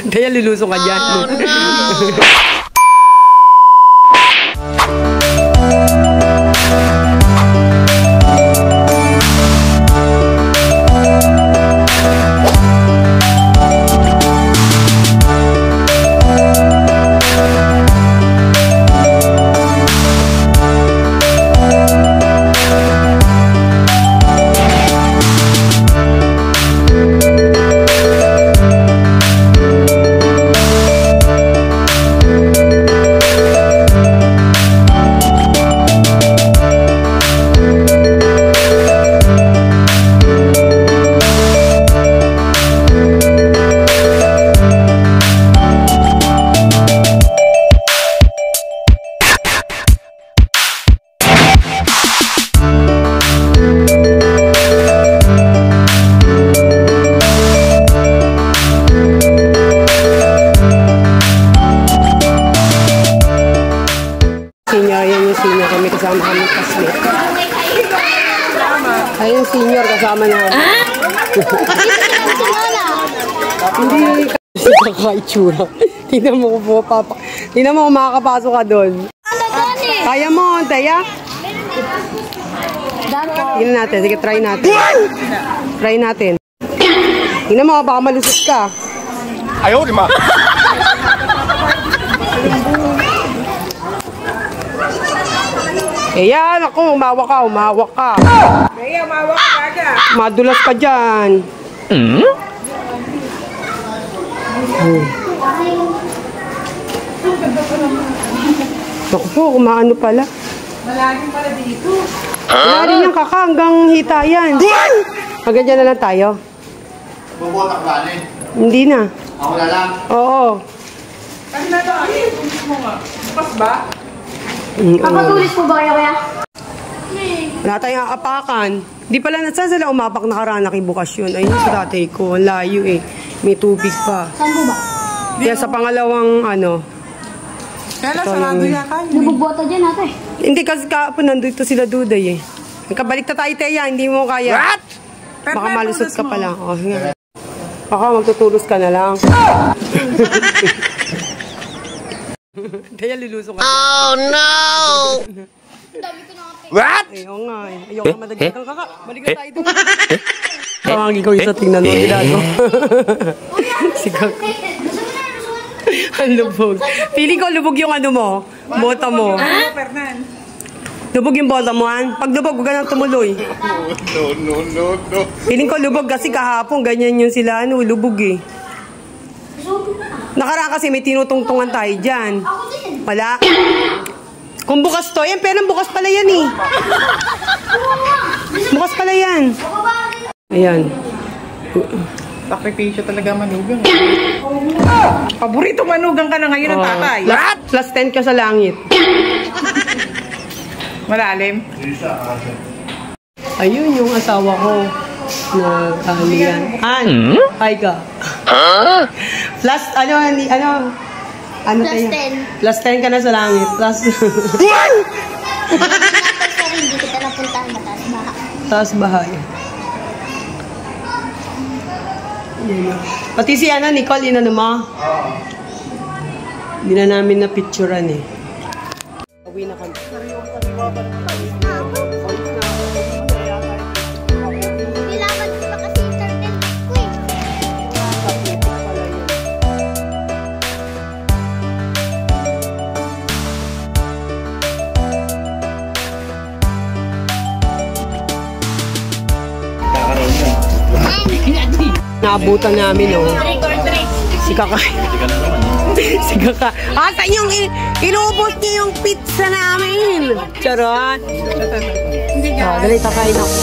Kaya lulusong ka dyan. Oh, no. Ayun, senior kasama na. Hindi kasi kakaitsura. Tingnan mo po, papa. Tingnan mo kung makakapasok ka doon. Kaya mo, Taya? Tingnan natin. Sige, try natin. Try natin. Tingnan mo, baka malusot ka. Ayaw, di ma. Ayan, ako, umawak ka. Kaya umawak ka agad. Madulas ka dyan. Naku po, kumaano pala. Malalim pala dito. Malalim yan, kaka, hanggang hita yan. Hanggang dyan na lang tayo. Bubotak ba rin? Hindi na. Ako na lang. Oo. Ano na ito? Ano yung tulis mo nga? Bukas ba? Papatulis mo ba kayo kaya? Wala tayong apakan. Di pala, saan sila umapak nakaranak yung bukasyon? Ayun sa tatay ko. Ang layo eh. May tubig pa. Saan mo ba? Kaya sa pangalawang ano. Kaya sarado yata. Nabubuota dyan ate. Hindi kasi kapon nandito sila Duday eh. Kabalik na tayo, Teya. Hindi mo kaya. What? Baka malusot ka pala. Oh, baka magtutulos ka na lang. Kaya lulusong ka. Oh no! What? Ayaw nga eh. Ayaw ka madagdagan kaka. Balik na tayo doon. Tawagin ko isa, tingnan mo. Ginagawa. Sigaw ko. Ang lubog. Feeling ko lubog yung ano mo. Bota mo. Fernan. Lubog yung bota mo, han? Pag lubog, huwag ka nang tumuloy. No. Feeling ko lubog kasi kahapon, ganyan yung sila, ano, lubog eh. Nakaraan kasi may tinutungtungan tayo dyan. Wala. Kung bukas to, yan, pero bukas pala yan eh. Bukas pala yan. Ayan. Sakripisyo talaga manugang. Paborito manugang ka na ngayon ng tatay. Plus 10 ka sa langit. Malalim. Ayun yung asawa ko na kahalian. Hi ka. Plus, ano, Plus tayo? 10. Plus 10 ka na sa langit. Plus, Hindi kita napuntahan mataas baha. taas bahay. Pati si Nicole, inano mo? Hindi na namin na-picturean eh. Uwi na kami. Nilaman ko pa kasi internet ko eh. Naabutan namin, oh. Si Kaka. Si Kaka. Saan yung inubos niya yung pizza namin? Charot. Hindi nga. Dali, kakain ako.